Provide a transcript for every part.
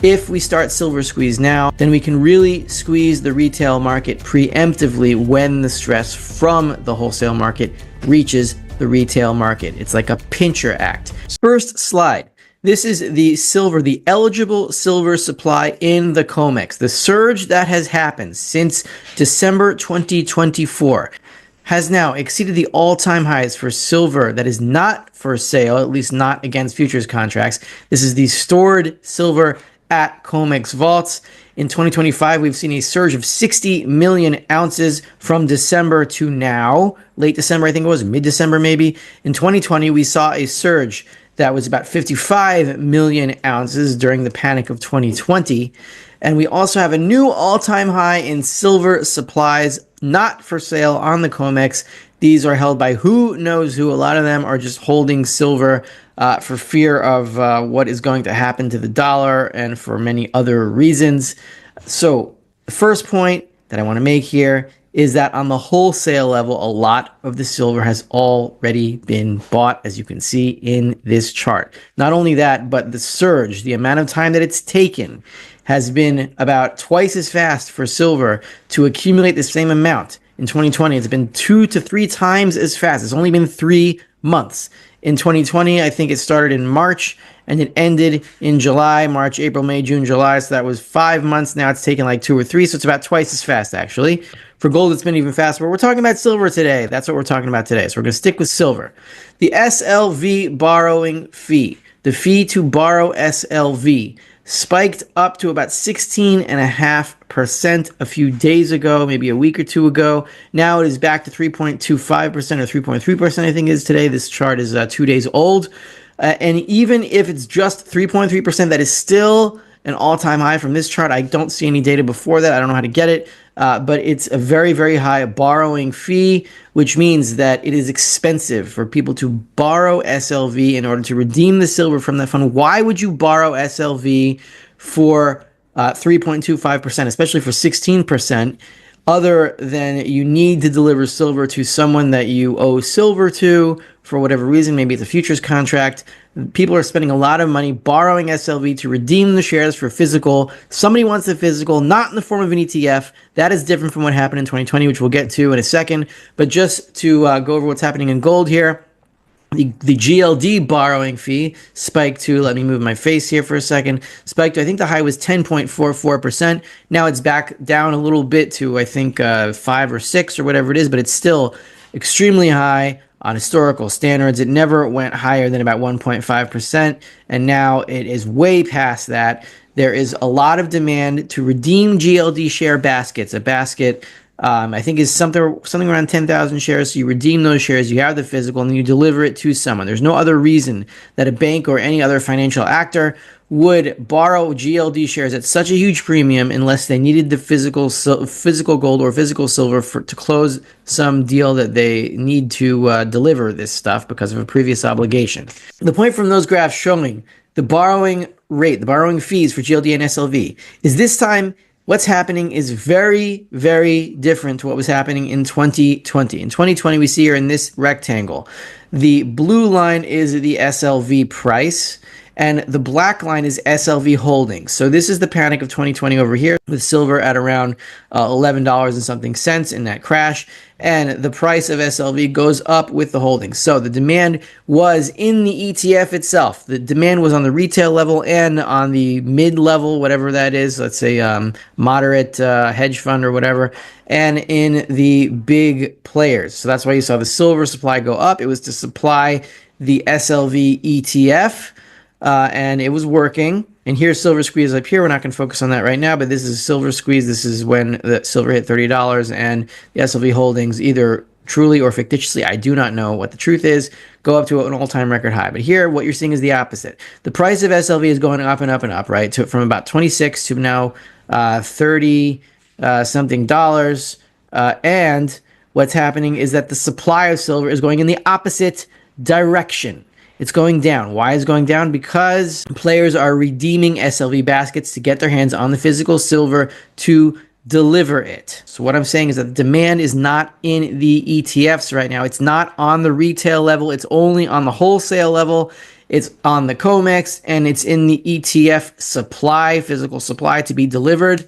If we start silver squeeze now, then we can really squeeze the retail market preemptively when the stress from the wholesale market reaches the retail market. It's like a pincher act. First slide. This is the silver, the eligible silver supply in the COMEX. The surge that has happened since December 2024 has now exceeded the all-time highs for silver that is not for sale, at least not against futures contracts. This is the stored silver at COMEX vaults. In 2025, we've seen a surge of 60 million ounces from December to now. Late December, I think it was, mid-December maybe. In 2020, we saw a surge that was about 55 million ounces during the panic of 2020. And we also have a new all-time high in silver supplies not for sale on the COMEX. These are held by who knows who. A lot of them are just holding silver for fear of what is going to happen to the dollar and for many other reasons. So the first point that I want to make here is that on the wholesale level, a lot of the silver has already been bought, as you can see in this chart. Not only that, but the surge, the amount of time that it's taken, has been about twice as fast for silver to accumulate the same amount. In 2020, it's been 2 to 3 times as fast. It's only been 3 months. In 2020, I think it started in March and it ended in July, March, April, May, June, July. So that was 5 months. Now it's taken like 2 or 3. So it's about twice as fast, actually. For gold, it's been even faster. But we're talking about silver today. That's what we're talking about today. So we're going to stick with silver. The SLV borrowing fee, the fee to borrow SLV, spiked up to about 16.5% a few days ago, maybe a week or two ago. Now it is back to 3.25% or 3.3%, I think it is today. This chart is 2 days old. And even if it's just 3.3%, that is still an all-time high from this chart. I don't see any data before that. I don't know how to get it. But it's a very, very high borrowing fee, which means that it is expensive for people to borrow SLV in order to redeem the silver from that fund. Why would you borrow SLV for 3.25%, especially for 16%, other than you need to deliver silver to someone that you owe silver to for whatever reason? Maybe it's a futures contract. People are spending a lot of money borrowing SLV to redeem the shares for physical. Somebody wants the physical, not in the form of an ETF. That is different from what happened in 2020, which we'll get to in a second. But just to go over what's happening in gold here, the GLD borrowing fee spiked to, let me move my face here for a second, spiked to, I think the high was 10.44%. Now it's back down a little bit to, I think, 5 or 6 or whatever it is, but it's still extremely high on historical standards. It never went higher than about 1.5%, and now it is way past that. There is a lot of demand to redeem GLD share baskets. A basket, I think, is something around 10,000 shares. So you redeem those shares, you have the physical, and then you deliver it to someone. There's no other reason that a bank or any other financial actor would borrow GLD shares at such a huge premium unless they needed the physical gold or physical silver to close some deal that they need to deliver this stuff because of a previous obligation. The point from those graphs showing the borrowing rate, the borrowing fees for GLD and SLV, is this time what's happening is very, very different to what was happening in 2020. In 2020, we see here in this rectangle, the blue line is the SLV price, and the black line is SLV holdings. So this is the panic of 2020 over here, with silver at around $11 and something cents in that crash. And the price of SLV goes up with the holdings. So the demand was in the ETF itself. The demand was on the retail level and on the mid-level, whatever that is. Let's say moderate hedge fund or whatever. And in the big players. So that's why you saw the silver supply go up. It was to supply the SLV ETF. And it was working. And here's silver squeeze up here. We're not going to focus on that right now, but this is silver squeeze. This is when the silver hit $30 and the SLV holdings, either truly or fictitiously, I do not know what the truth is, go up to an all-time record high. But here, what you're seeing is the opposite. The price of SLV is going up and up and up, right? From about 26 to now 30 something dollars. And what's happening is that the supply of silver is going in the opposite direction. It's going down. Why is it going down? Because players are redeeming SLV baskets to get their hands on the physical silver to deliver it. So what I'm saying is that the demand is not in the ETFs right now. It's not on the retail level. It's only on the wholesale level. It's on the COMEX, and it's in the ETF supply, physical supply to be delivered.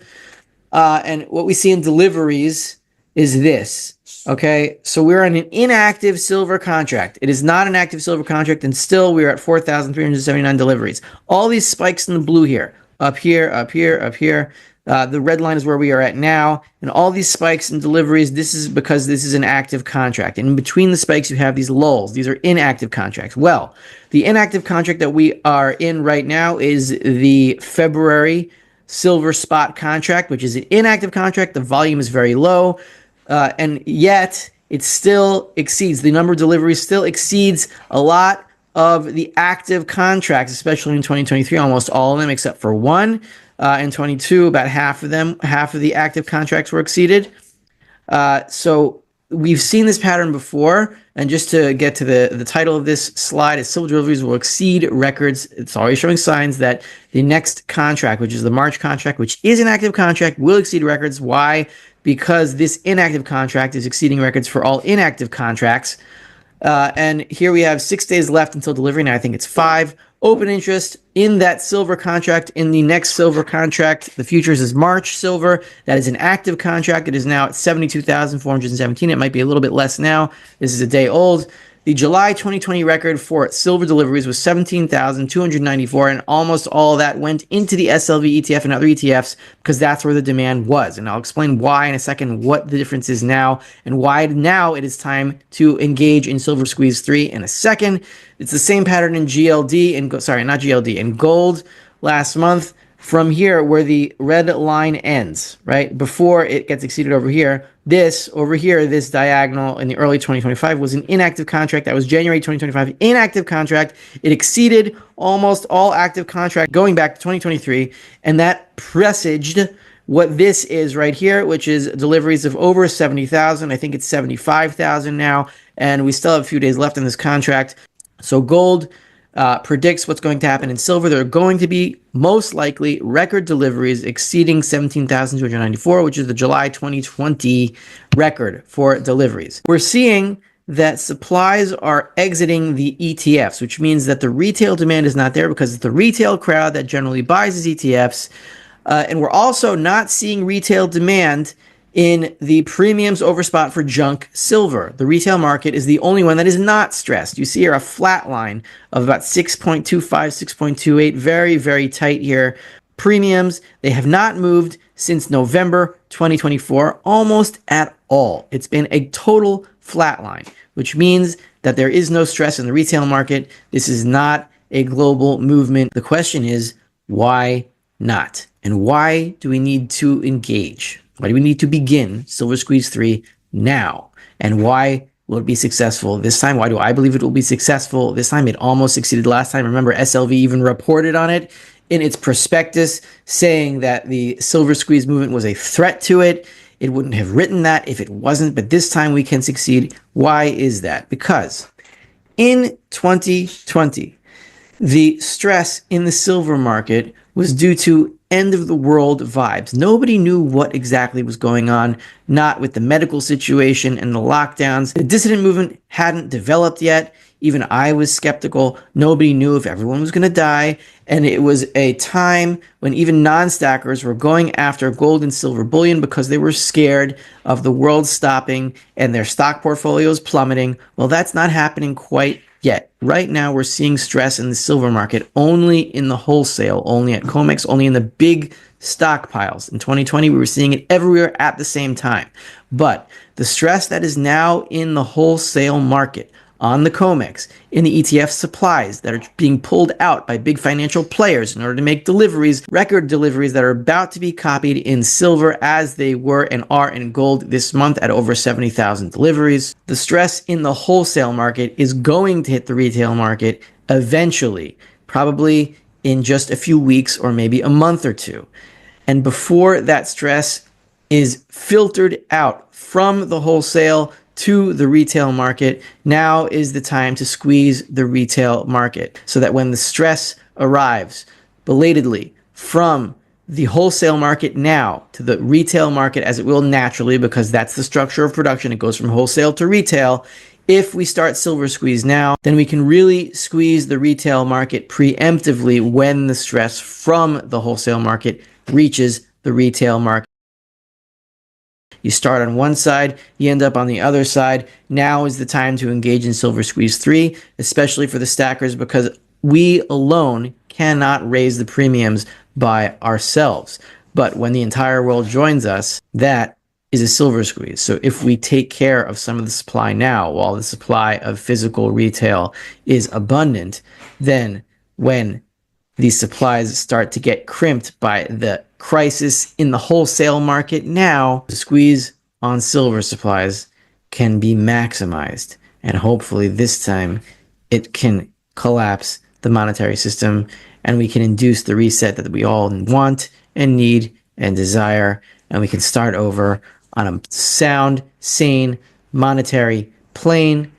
And what we see in deliveries is this. Okay, so we're on an inactive silver contract. It is not an active silver contract, and still we're at 4,379 deliveries. All these spikes in the blue here, up here, up here, up here. The red line is where we are at now, and all these spikes in deliveries, this is because this is an active contract. And in between the spikes, you have these lulls. These are inactive contracts. Well, the inactive contract that we are in right now is the February silver spot contract, which is an inactive contract. The volume is very low, and yet it still exceeds, the number of deliveries still exceeds a lot of the active contracts, especially in 2023, almost all of them except for one. In 22, about half of the active contracts were exceeded. So we've seen this pattern before. And just to get to the title of this slide, is silver deliveries will exceed records. It's already showing signs that the next contract, which is the March contract, which is an active contract, will exceed records. Why? Because this inactive contract is exceeding records for all inactive contracts. And here we have 6 days left until delivery. Now I think it's 5. Open interest in that silver contract. In the next silver contract, the futures is March silver. That is an active contract. It is now at 72,417. It might be a little bit less now. This is a day old. The July 2020 record for silver deliveries was 17,294, and almost all of that went into the SLV ETF and other ETFs because that's where the demand was. And I'll explain why in a second, what the difference is now, and why now it is time to engage in Silver Squeeze 3 in a second. It's the same pattern in GLD, in gold last month. From here, where the red line ends, right, before it gets exceeded over here, this diagonal in the early 2025 was an inactive contract. That was January 2025, inactive contract. It exceeded almost all active contract going back to 2023, and that presaged what this is right here, which is deliveries of over 70,000. I think it's 75,000 now, and we still have a few days left in this contract. So gold predicts what's going to happen in silver. There are going to be most likely record deliveries exceeding 17,294, which is the July 2020 record for deliveries. We're seeing that supplies are exiting the ETFs, which means that the retail demand is not there because it's the retail crowd that generally buys these ETFs. And we're also not seeing retail demand in the premiums over spot for junk silver. The retail market is the only one that is not stressed. You see here a flat line of about 6.25, 6.28, very, very tight here. Premiums, they have not moved since November 2024, almost at all. It's been a total flat line, which means that there is no stress in the retail market. This is not a global movement. The question is, why not? And why do we need to engage? Why do we need to begin Silver Squeeze 3 now? And why will it be successful this time? Why do I believe it will be successful this time? It almost succeeded last time. Remember, SLV even reported on it in its prospectus, saying that the Silver Squeeze movement was a threat to it. It wouldn't have written that if it wasn't, but this time we can succeed. Why is that? Because in 2020, the stress in the silver market was due to end of the world vibes. Nobody knew what exactly was going on, not with the medical situation and the lockdowns. The dissident movement hadn't developed yet. Even I was skeptical. Nobody knew if everyone was going to die. And it was a time when even non-stackers were going after gold and silver bullion because they were scared of the world stopping and their stock portfolios plummeting. Well, that's not happening quite yet. Right now, we're seeing stress in the silver market only in the wholesale, only at COMEX, only in the big stockpiles. In 2020, we were seeing it everywhere at the same time. But the stress that is now in the wholesale market, on the COMEX, in the ETF supplies that are being pulled out by big financial players in order to make deliveries, record deliveries that are about to be copied in silver as they were and are in gold this month at over 70,000 deliveries. The stress in the wholesale market is going to hit the retail market eventually, probably in just a few weeks or maybe a month or two. And before that stress is filtered out from the wholesale to the retail market, now is the time to squeeze the retail market so that when the stress arrives belatedly from the wholesale market now to the retail market, as it will naturally because that's the structure of production, it goes from wholesale to retail, If we start silver squeeze now, then we can really squeeze the retail market preemptively when the stress from the wholesale market reaches the retail market. You start on one side, you end up on the other side. Now is the time to engage in silver squeeze 3, especially for the stackers, because we alone cannot raise the premiums by ourselves. But when the entire world joins us, that is a silver squeeze. So if we take care of some of the supply now, while the supply of physical retail is abundant, then when these supplies start to get crimped by the crisis in the wholesale market now, the squeeze on silver supplies can be maximized. And hopefully this time it can collapse the monetary system and we can induce the reset that we all want and need and desire. And we can start over on a sound, sane, monetary plane.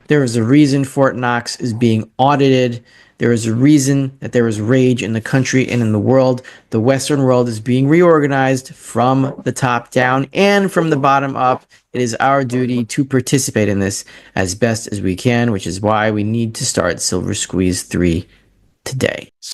There is a reason Fort Knox is being audited. There is a reason that there is rage in the country and in the world. The Western world is being reorganized from the top down and from the bottom up. It is our duty to participate in this as best as we can, which is why we need to start Silver Squeeze 3 today.